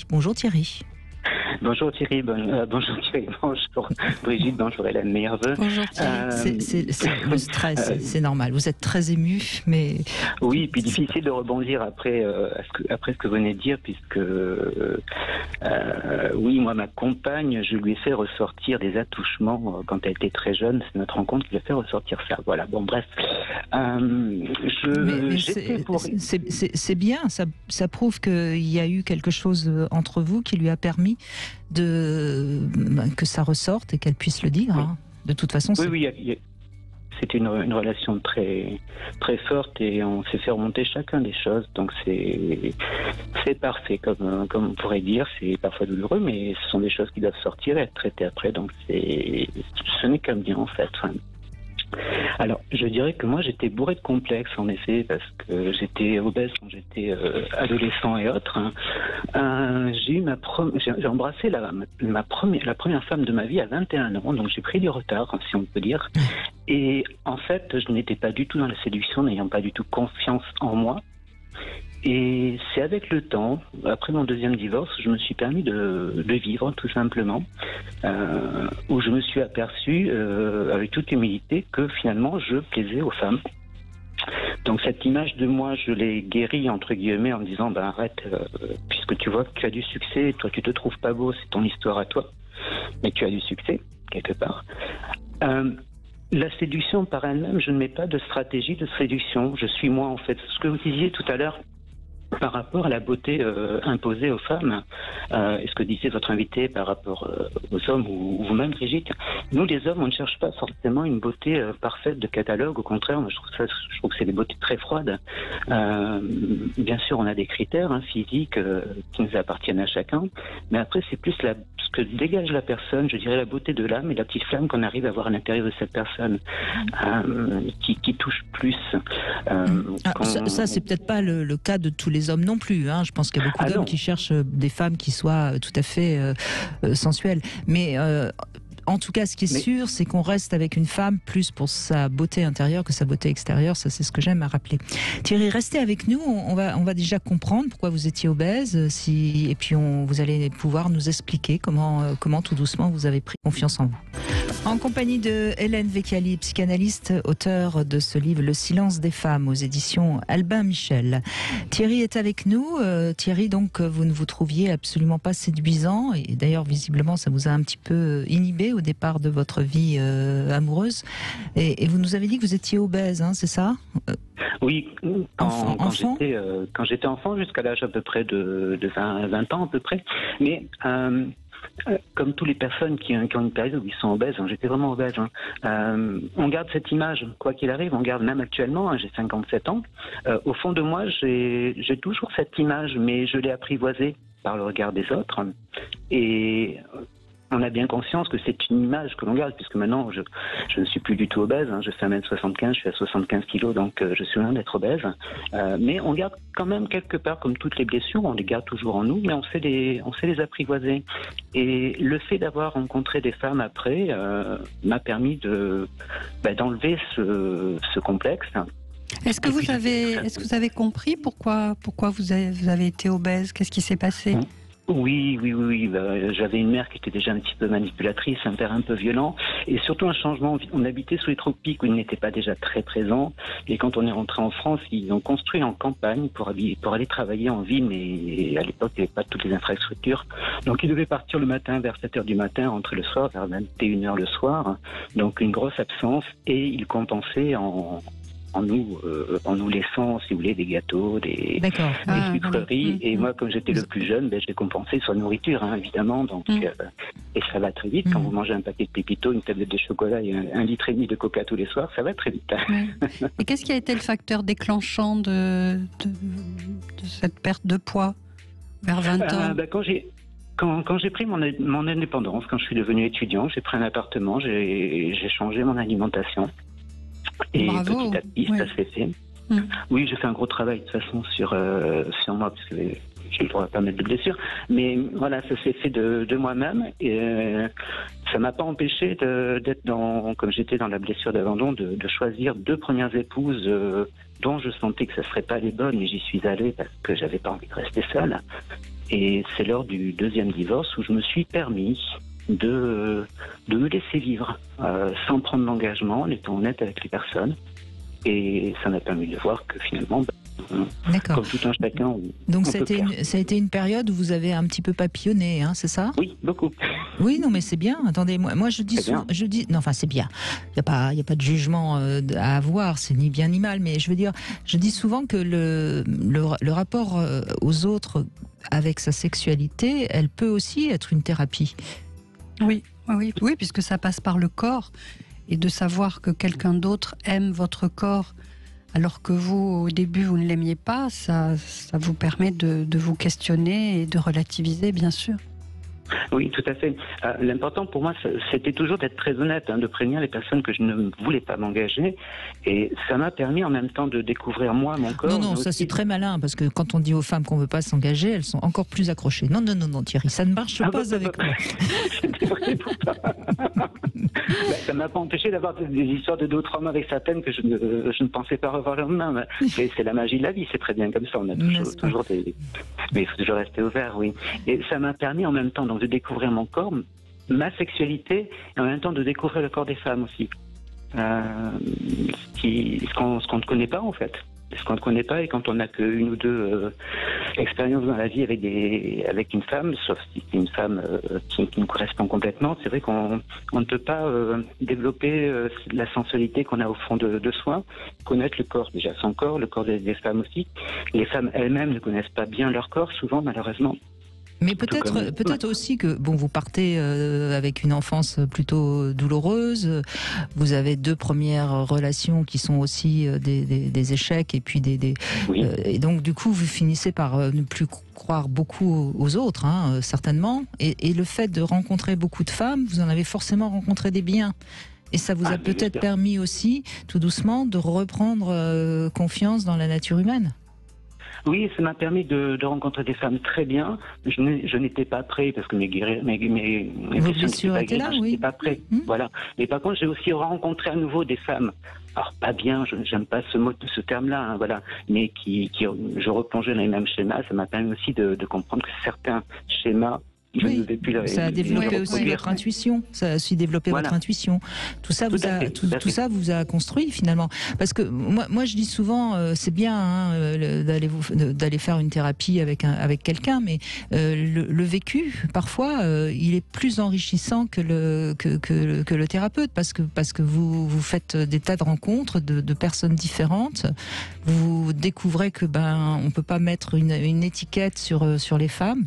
Bonjour Thierry. Bonjour Thierry, bonjour Thierry, bonjour Brigitte, bonjour Hélène, meilleurs vœux. Bonjour Thierry. C'est le stress, c'est normal. Vous êtes très ému, mais... Oui, puis difficile de rebondir après ce que vous venez de dire, puisque oui, moi, ma compagne, je lui ai fait ressortir des attouchements quand elle était très jeune. C'est notre rencontre qui lui a fait ressortir ça. Voilà, bon, bref. C'est bien, ça prouve qu'il y a eu quelque chose entre vous qui lui a permis que ça ressorte et qu'elle puisse le dire. Oui. Hein. De toute façon, c'était une relation très, très forte et on s'est fait remonter chacun des choses. Donc c'est parfait, comme on pourrait dire. C'est parfois douloureux, mais ce sont des choses qui doivent sortir et être traitées après. Donc ce n'est qu'un bien en fait. Enfin, alors, je dirais que moi, j'étais bourré de complexes, en effet, parce que j'étais obèse quand j'étais adolescent et autres. J'ai embrassé la première femme de ma vie à 21 ans, donc j'ai pris du retard, si on peut dire. Et en fait, je n'étais pas du tout dans la séduction, n'ayant pas du tout confiance en moi. Et c'est avec le temps, après mon deuxième divorce, je me suis permis de vivre tout simplement, où je me suis aperçu, avec toute humilité, que finalement je plaisais aux femmes. Donc cette image de moi, je l'ai guérie entre guillemets en me disant arrête, puisque tu vois que tu as du succès, toi tu te trouves pas beau, c'est ton histoire à toi, mais tu as du succès quelque part. La séduction par elle-même, je ne mets pas de stratégie de séduction, je suis moi en fait. Ce que vous disiez tout à l'heure par rapport à la beauté imposée aux femmes, et ce que disait votre invité par rapport aux hommes ou vous-même Brigitte, nous les hommes on ne cherche pas forcément une beauté parfaite de catalogue, au contraire moi, je trouve que c'est des beautés très froides. Bien sûr on a des critères physiques qui nous appartiennent à chacun, mais après c'est plus ce que dégage la personne, je dirais la beauté de l'âme et la petite flamme qu'on arrive à voir à l'intérieur de cette personne qui touche plus. Ça c'est peut-être pas le cas de tous les hommes non plus. Hein. Je pense qu'il y a beaucoup d'hommes qui cherchent des femmes qui soient tout à fait sensuelles. Mais en tout cas, ce qui est sûr, c'est qu'on reste avec une femme plus pour sa beauté intérieure que sa beauté extérieure. Ça, c'est ce que j'aime à rappeler. Thierry, restez avec nous. On va déjà comprendre pourquoi vous étiez obèse. Et puis, vous allez pouvoir nous expliquer comment tout doucement vous avez pris confiance en vous. En compagnie de Hélène Vecchiali, psychanalyste, auteure de ce livre Le silence des femmes aux éditions Albin Michel. Thierry est avec nous. Thierry, donc, vous ne vous trouviez absolument pas séduisant. Et d'ailleurs, visiblement, ça vous a un petit peu inhibé au départ de votre vie amoureuse. Et vous nous avez dit que vous étiez obèse, hein, c'est ça ? Oui, quand j'étais enfant, jusqu'à l'âge à peu près de 20 ans à peu près. Mais comme toutes les personnes qui ont une période où ils sont obèses, j'étais vraiment obèse. On garde cette image, quoi qu'il arrive, on garde même actuellement, j'ai 57 ans. Au fond de moi, j'ai toujours cette image, mais je l'ai apprivoisée par le regard des autres. Et on a bien conscience que c'est une image que l'on garde, puisque maintenant je ne suis plus du tout obèse, je fais 1m75, je suis à 75 kg, donc je suis loin d'être obèse. Mais on garde quand même quelque part, comme toutes les blessures, on les garde toujours en nous, mais on sait les apprivoiser. Et le fait d'avoir rencontré des femmes après m'a permis d'enlever ce complexe. Est-ce que vous avez compris pourquoi vous avez été obèse ? Qu'est-ce qui s'est passé ? Oui. J'avais une mère qui était déjà un petit peu manipulatrice, un père un peu violent, et surtout un changement. On habitait sous les tropiques où il n'était pas déjà très présent. Et quand on est rentré en France, ils ont construit en campagne pour aller travailler en ville, mais à l'époque, il n'y avait pas toutes les infrastructures. Donc, ils devaient partir le matin vers 7h du matin, rentrer le soir vers 21h le soir. Donc, une grosse absence, et ils compensaient en nous laissant, si vous voulez, des gâteaux, des sucreries. Et moi, comme j'étais le plus jeune, je l'ai compensé sur la nourriture, évidemment. Donc, et ça va très vite. Quand vous mangez un paquet de Pépito, une tablette de chocolat et 1,5 litre de coca tous les soirs, ça va très vite. Et qu'est-ce qui a été le facteur déclenchant de cette perte de poids vers 20 ans Quand j'ai pris mon indépendance, quand je suis devenu étudiant, j'ai pris un appartement, j'ai changé mon alimentation. Et bravo. Petit à petit, ça s'est fait. Oui, j'ai fait un gros travail de toute façon sur moi, parce que j'ai le droit à pas mal de blessures. Mais voilà, ça s'est fait de moi-même. Et ça m'a pas empêché d'être comme j'étais dans la blessure d'abandon, de choisir 2 premières épouses dont je sentais que ça serait pas les bonnes, mais j'y suis allé parce que j'avais pas envie de rester seule. Et c'est lors du deuxième divorce où je me suis permis de me laisser vivre sans prendre d'engagement, en étant honnête avec les personnes. Et ça m'a permis de voir que finalement, comme tout un chacun... Donc ça a été une période où vous avez un petit peu papillonné, hein, c'est ça ? Oui, beaucoup. Oui, non, mais c'est bien. Attendez, moi je dis souvent, non, enfin c'est bien. Il y a pas de jugement à avoir, c'est ni bien ni mal, mais je dis souvent que le rapport aux autres avec sa sexualité, elle peut aussi être une thérapie. Oui, puisque ça passe par le corps, et de savoir que quelqu'un d'autre aime votre corps alors que vous, au début, vous ne l'aimiez pas, ça vous permet de vous questionner et de relativiser, bien sûr. Oui, tout à fait. L'important pour moi, c'était toujours d'être très honnête, de prévenir les personnes que je ne voulais pas m'engager. Et ça m'a permis en même temps de découvrir moi, mon corps. Non, ça c'est très malin, parce que quand on dit aux femmes qu'on ne veut pas s'engager, elles sont encore plus accrochées. Non, Thierry, ça ne marche pas avec moi. C'était vrai pour ça. Ça ne m'a pas empêché d'avoir des histoires de 2 ou 3 mois avec certaines que je ne pensais pas revoir le lendemain. Mais c'est la magie de la vie, c'est très bien comme ça. On a toujours des... Mais il faut toujours rester ouvert, oui. Et ça m'a permis en même temps de découvrir mon corps, ma sexualité, et en même temps de découvrir le corps des femmes aussi. Ce qu'on ne connaît pas en fait. Ce qu'on ne connaît pas, et quand on n'a qu'une ou 2 expériences dans la vie avec une femme, sauf si c'est une femme qui nous correspond complètement, c'est vrai qu'on ne peut pas développer la sensualité qu'on a au fond de soi, connaître le corps, déjà son corps, le corps des femmes aussi. Les femmes elles-mêmes ne connaissent pas bien leur corps, souvent malheureusement. Mais peut-être aussi que vous partez avec une enfance plutôt douloureuse. Vous avez 2 premières relations qui sont aussi des échecs, et puis et donc du coup vous finissez par ne plus croire beaucoup aux autres, certainement. Et le fait de rencontrer beaucoup de femmes, vous en avez forcément rencontré des biens. Et ça vous a peut-être permis aussi, tout doucement, de reprendre confiance dans la nature humaine. Oui, ça m'a permis de rencontrer des femmes très bien. Je n'étais pas prêt parce que mes blessures étaient là, oui. J'étais pas prêt. Voilà. Mais par contre, j'ai aussi rencontré à nouveau des femmes. Alors pas bien, j'aime pas ce terme-là, voilà. Mais je replongeais dans les mêmes schémas. Ça m'a permis aussi de comprendre que certains schémas. Ça a développé aussi votre intuition. Ça a aussi développé votre intuition. Tout ça vous a construit finalement. Parce que moi je dis souvent, c'est bien d'aller faire une thérapie avec quelqu'un, mais le vécu parfois il est plus enrichissant que le thérapeute, parce que vous faites des tas de rencontres de personnes différentes. Vous découvrez que on peut pas mettre une étiquette sur les femmes.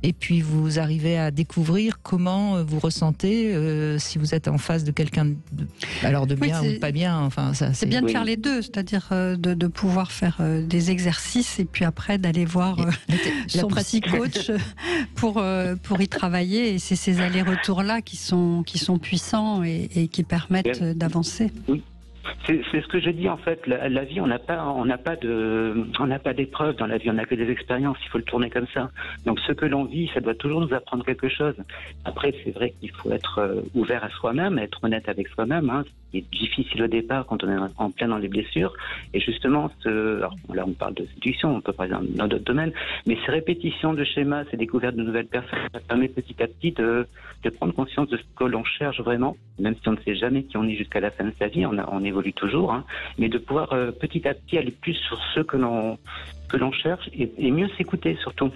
Et puis vous arrivez à découvrir comment vous ressentez si vous êtes en face de quelqu'un de bien ou de pas bien. Enfin, c'est bien de faire les deux, c'est-à-dire de pouvoir faire des exercices et puis après d'aller voir son psy-coach pour y travailler. Et c'est ces allers-retours-là qui sont puissants et qui permettent d'avancer. Oui. C'est ce que je dis en fait. La vie, on n'a pas d'épreuves dans la vie. On n'a que des expériences. Il faut le tourner comme ça. Donc ce que l'on vit, ça doit toujours nous apprendre quelque chose. Après, c'est vrai qu'il faut être ouvert à soi-même, être honnête avec soi-même. C'est difficile au départ quand on est en plein dans les blessures. Et justement, alors là, on parle de séduction. On peut parler dans d'autres domaines, mais ces répétitions de schémas, ces découvertes de nouvelles personnes, ça permet petit à petit de prendre conscience de ce que l'on cherche vraiment, même si on ne sait jamais qui on est jusqu'à la fin de sa vie. On évolue toujours, mais de pouvoir petit à petit aller plus sur ce que l'on cherche et mieux s'écouter surtout,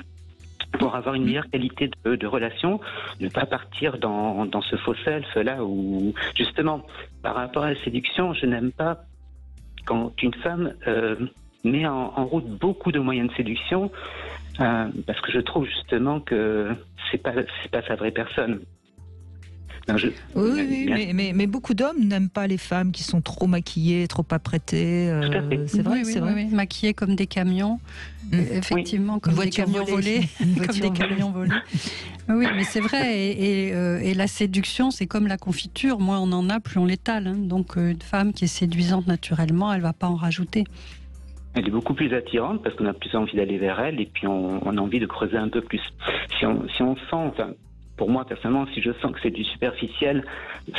pour avoir une meilleure qualité de relation, ne pas partir dans ce faux self là où justement par rapport à la séduction, je n'aime pas quand une femme met en route beaucoup de moyens de séduction, parce que je trouve justement que c'est pas sa vraie personne. Mais beaucoup d'hommes n'aiment pas les femmes qui sont trop maquillées, trop apprêtées. C'est vrai, c'est vrai. Maquillées comme des camions, effectivement, comme des camions volés. Oui, mais c'est vrai. Et la séduction, c'est comme la confiture. Moins on en a, plus on l'étale. Donc une femme qui est séduisante naturellement, elle ne va pas en rajouter. Elle est beaucoup plus attirante parce qu'on a plus envie d'aller vers elle et puis on a envie de creuser un peu plus. Si on sent... Pour moi, personnellement, si je sens que c'est du superficiel,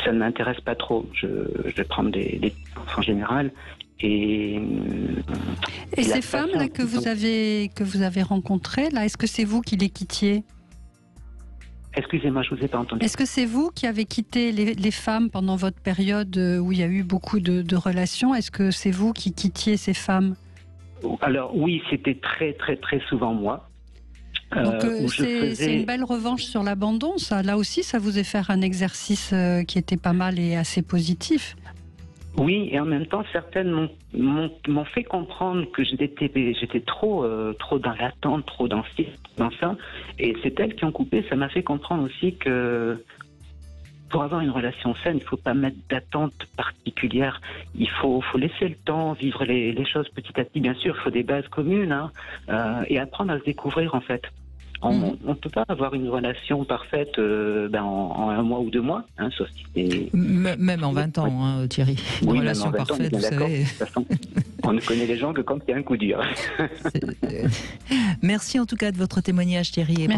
ça ne m'intéresse pas trop. Je vais prendre des en général Et ces femmes-là que vous avez rencontrées, là, est-ce que c'est vous qui les quittiez ? Excusez-moi, je vous ai pas entendu. Est-ce que c'est vous qui avez quitté les femmes pendant votre période où il y a eu beaucoup de relations ? Est-ce que c'est vous qui quittiez ces femmes ? Alors oui, c'était très très très souvent moi. Donc c'est une belle revanche sur l'abandon, ça. Là aussi, ça vous a fait un exercice qui était pas mal et assez positif. Oui, et en même temps, certaines m'ont fait comprendre que j'étais trop dans l'attente, trop dans ça. Et c'est elles qui ont coupé. Ça m'a fait comprendre aussi que pour avoir une relation saine, il ne faut pas mettre d'attente particulière. Il faut laisser le temps, vivre les choses petit à petit. Bien sûr, il faut des bases communes et apprendre à se découvrir en fait. On ne peut pas avoir une relation parfaite en 1 mois ou 2 mois, sauf si c'est... Même en 20 ans, Thierry. Une relation parfaite, vous savez. De toute façon, on ne connaît les gens que quand il y a un coup dur. Merci en tout cas de votre témoignage, Thierry.